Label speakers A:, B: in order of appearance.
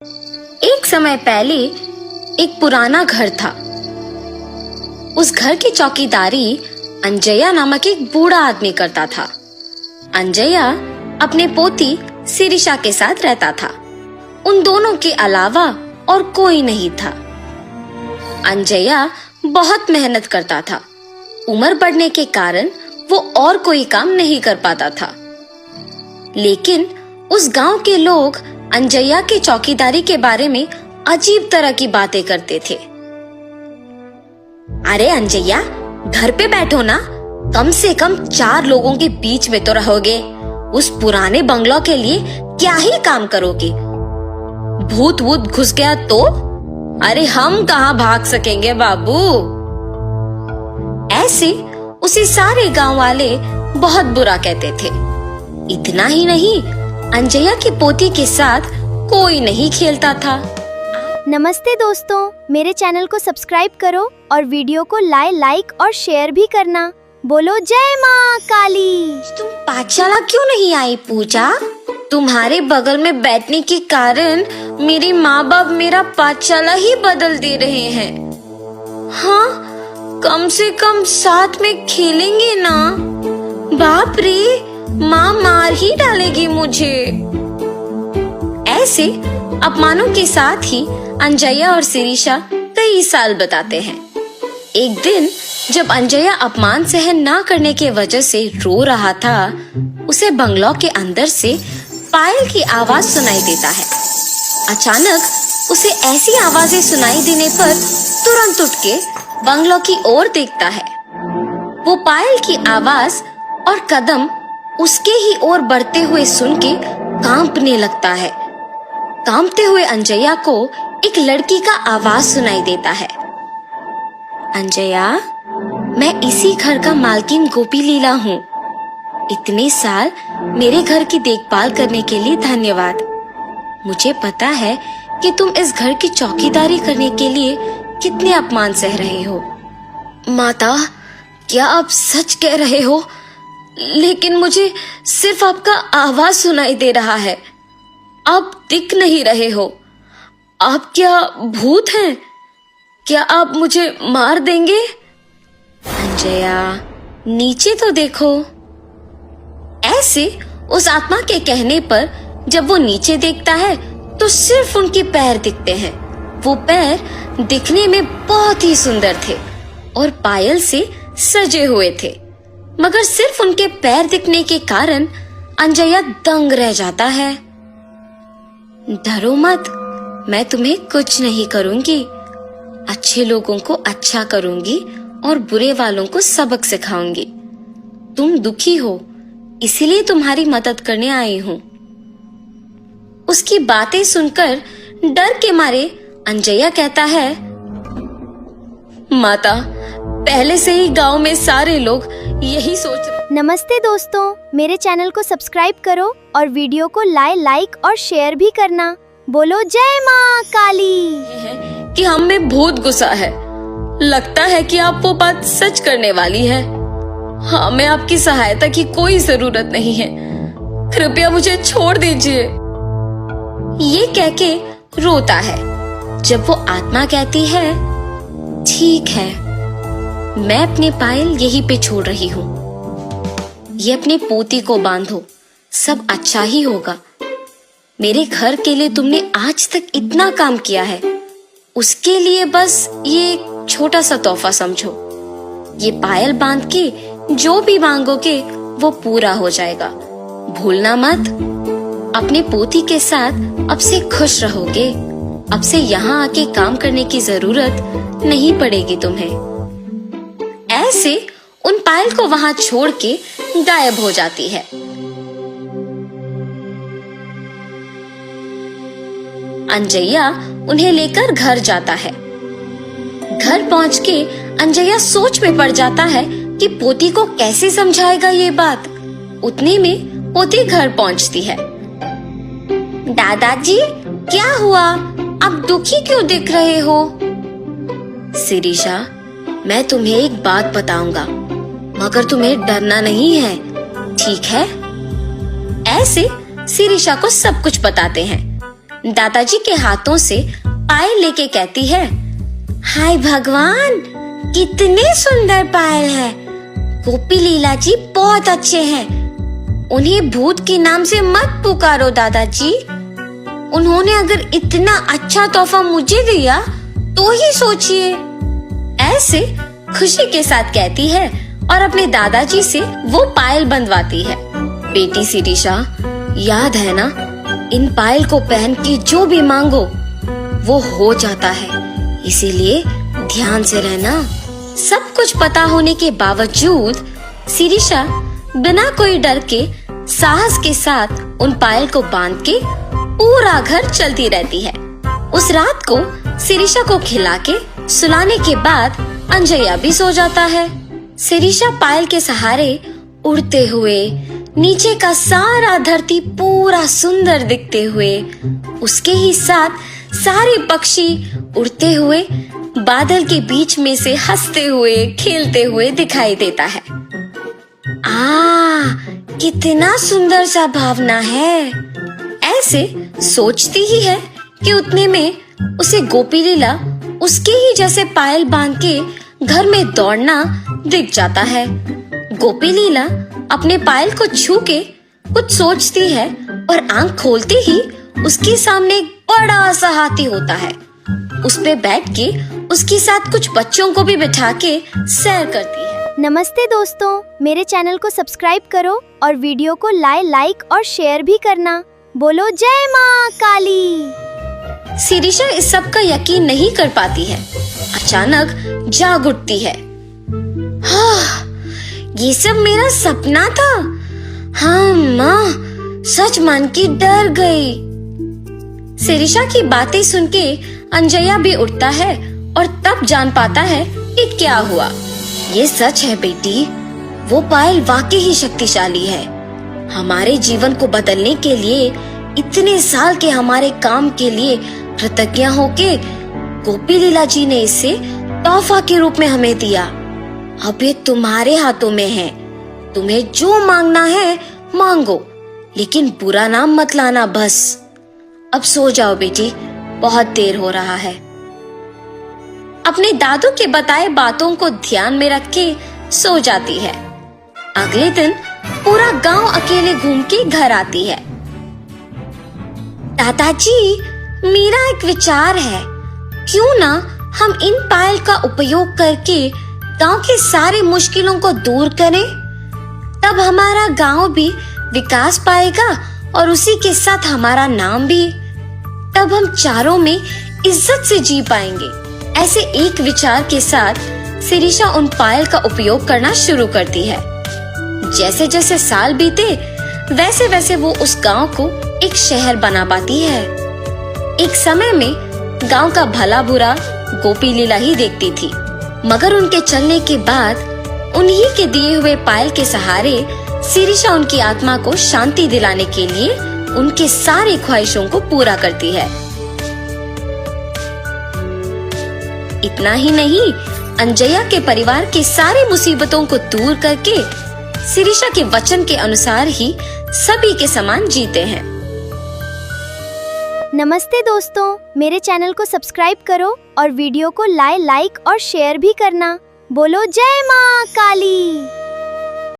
A: एक समय पहले एक पुराना घर था। उस घर की चौकीदारी अंजया नामक एक बूढ़ा आदमी करता था। अंजया अपने पोती शिरीषा के साथ रहता था। उन दोनों के अलावा और कोई नहीं था। अंजया बहुत मेहनत करता था। उम्र बढ़ने के कारण वो और कोई काम नहीं कर पाता था। लेकिन उस गांव के लोग अंजया के चौकीदारी के बारे में अजीब तरह की बातें करते थे। अरे अंजया, घर पे बैठो ना, कम से कम 4 लोगों के बीच में तो रहोगे। उस पुराने बंगलो के लिए क्या ही काम करोगे? भूत वूत घुस गया तो? अरे हम कहाँ भाग सकेंगे बाबू। ऐसे उसे सारे गांव वाले बहुत बुरा कहते थे। इतना ही नहीं, अंजया की पोती के साथ कोई नहीं खेलता था।
B: नमस्ते दोस्तों, मेरे चैनल को सब्सक्राइब करो और वीडियो को लाइक और शेयर भी करना। बोलो जय माँ काली।
A: तुम पाठशाला क्यों नहीं आई पूजा? तुम्हारे बगल में बैठने के कारण मेरे माँ बाप मेरा पाठशाला ही बदल दे रहे हैं। हाँ, कम से कम साथ में खेलेंगे ना। बाप रे, माँ मार ही डालेगी मुझे। ऐसे अपमानों के साथ ही अंजया और शिरीषा कई साल बताते हैं। एक दिन जब अंजया अपमान सहन ना करने के वजह से रो रहा था, उसे बंगलो के अंदर से पायल की आवाज सुनाई देता है। अचानक उसे ऐसी आवाजें सुनाई देने पर तुरंत उठ के बंगलो की ओर देखता है। वो पायल की आवाज और कदम उसके ही ओर बढ़ते हुए सुन के कांपने लगता है। कांपते हुए अंजया को एक लड़की का आवाज सुनाई देता है। अंजया, मैं इसी घर का मालकिन गोपी लीला हूँ। इतने साल मेरे घर की देखभाल करने के लिए धन्यवाद। मुझे पता है कि तुम इस घर की चौकीदारी करने के लिए कितने अपमान सह रहे हो। माता, क्या आप सच कह रहे हो? लेकिन मुझे सिर्फ आपका आवाज सुनाई दे रहा है। आप दिख नहीं रहे हो। आप क्या भूत हैं? क्या आप मुझे मार देंगे? अंजया, नीचे तो देखो। ऐसे उस आत्मा के कहने पर जब वो नीचे देखता है तो सिर्फ उनके पैर दिखते हैं। वो पैर दिखने में बहुत ही सुंदर थे और पायल से सजे हुए थे, मगर सिर्फ उनके पैर दिखने के कारण अंजया दंग रह जाता है। डरो मत, मैं तुम्हें कुछ नहीं करूंगी। अच्छे लोगों को अच्छा करूंगी और बुरे वालों को सबक सिखाऊंगी। तुम दुखी हो, इसीलिए तुम्हारी मदद करने आई हूँ। उसकी बातें सुनकर डर के मारे अंजया कहता है, माता, पहले से ही गांव में सारे लोग यही सोच रहे।
B: नमस्ते दोस्तों, मेरे चैनल को सब्सक्राइब करो और वीडियो को लाइक और शेयर भी करना। बोलो जय माँ काली।
A: हैं कि हम में भूत घुसा है। लगता है कि आप वो बात सच करने वाली है। हमें आपकी सहायता की कोई जरूरत नहीं है। कृपया मुझे छोड़ दीजिए। ये कह के रोता है। जब वो आत्मा कहती है, ठीक है, मैं अपने पायल यहीं पे छोड़ रही हूँ। ये अपने पोती को बांधो, सब अच्छा ही होगा। मेरे घर के लिए तुमने आज तक इतना काम किया है, उसके लिए बस ये एक छोटा सा तोहफा समझो। ये पायल बांध के जो भी मांगोगे वो पूरा हो जाएगा। भूलना मत। अपने पोती के साथ अब से खुश रहोगे। अब से यहाँ आके काम करने की जरूरत नहीं पड़ेगी तुम्हें। ऐसे उन पायल को वहां छोड़ के गायब हो जाती है। अंजया उन्हें लेकर घर जाता है। घर पहुंच के अंजया सोच में पड़ जाता है कि पोती को कैसे समझाएगा ये बात। उतने में पोती घर पहुंचती है। दादाजी, क्या हुआ? आप दुखी क्यों दिख रहे हो? शिरीषा, मैं तुम्हें एक बात बताऊंगा, मगर तुम्हें डरना नहीं है, ठीक है? ऐसे शिरीषा को सब कुछ बताते हैं। दादाजी के हाथों से पायल लेके कहती है, हाय भगवान, कितने सुंदर पायल है। गोपी लीला जी बहुत अच्छे हैं। उन्हें भूत के नाम से मत पुकारो दादाजी। उन्होंने अगर इतना अच्छा तोहफा मुझे दिया तो ही सोचिए। ऐसे खुशी के साथ कहती है और अपने दादाजी से वो पायल बंधवाती है। बेटी शिरीषा, याद है ना, इन पायल को पहन के जो भी मांगो वो हो जाता है, इसीलिए ध्यान से रहना। सब कुछ पता होने के बावजूद शिरीषा बिना कोई डर के साहस के साथ उन पायल को बांध के पूरा घर चलती रहती है। उस रात को शिरीषा को खिला के सुलाने के बाद अंजया भी सो जाता है। शिरीषा पायल के सहारे उड़ते हुए नीचे का सारा धरती पूरा सुंदर दिखते हुए, उसके ही साथ सारे पक्षी उड़ते हुए बादल के बीच में से हंसते हुए खेलते हुए दिखाई देता है। कितना सुंदर सा भावना है। ऐसे सोचती ही है कि उतने में उसे गोपी लीला उसके ही जैसे पायल बांध के घर में दौड़ना दिख जाता है। गोपी लीला अपने पायल को छू के कुछ सोचती है और आंख खोलते ही उसके सामने एक बड़ा सा हाथी होता है। उस पे बैठ के उसके साथ कुछ बच्चों को भी बिठा के सैर करती है।
B: नमस्ते दोस्तों, मेरे चैनल को सब्सक्राइब करो और वीडियो को लाइक और शेयर भी करना। बोलो जय माँ काली।
A: शिरीषा इस सब का यकीन नहीं कर पाती है। अचानक जाग उठती है। ये सब मेरा सपना था। हाँ माँ, सच मान के डर गई। शिरीषा की बातें सुन के अंजया भी उठता है और तब जान पाता है कि क्या हुआ। ये सच है बेटी, वो पायल वाकई ही शक्तिशाली है। हमारे जीवन को बदलने के लिए, इतने साल के हमारे काम के लिए कृतज्ञ होके गोपी लीला जी ने इसे तोहफा के रूप में हमें दिया। अब ये तुम्हारे हाथों में है। तुम्हें जो मांगना है मांगो, लेकिन बुरा नाम मत लाना बस। अब सो जाओ बेटी, बहुत देर हो रहा है। अपने दादू के बताए बातों को ध्यान में रख के सो जाती है। अगले दिन पूरा गांव अकेले घूम के घर आती है। दादाजी, मेरा एक विचार है, क्यों ना हम इन पायल का उपयोग करके गांव के सारे मुश्किलों को दूर करें। तब हमारा गांव भी विकास पाएगा और उसी के साथ हमारा नाम भी। तब हम चारों में इज्जत से जी पाएंगे। ऐसे एक विचार के साथ शिरीषा उन पायल का उपयोग करना शुरू करती है। जैसे जैसे साल बीते वैसे वैसे वो उस गांव को एक शहर बना पाती है। एक समय में गांव का भला बुरा गोपी लीला ही देखती थी, मगर उनके चलने के बाद उन्हीं के दिए हुए पायल के सहारे शिरीषा उनकी आत्मा को शांति दिलाने के लिए उनके सारे ख्वाहिशों को पूरा करती है। इतना ही नहीं, अंजया के परिवार के सारे मुसीबतों को दूर करके शिरीषा के वचन के अनुसार ही सभी के समान जीते हैं।
B: नमस्ते दोस्तों, मेरे चैनल को सब्सक्राइब करो और वीडियो को लाइक और शेयर भी करना। बोलो जय माँ काली।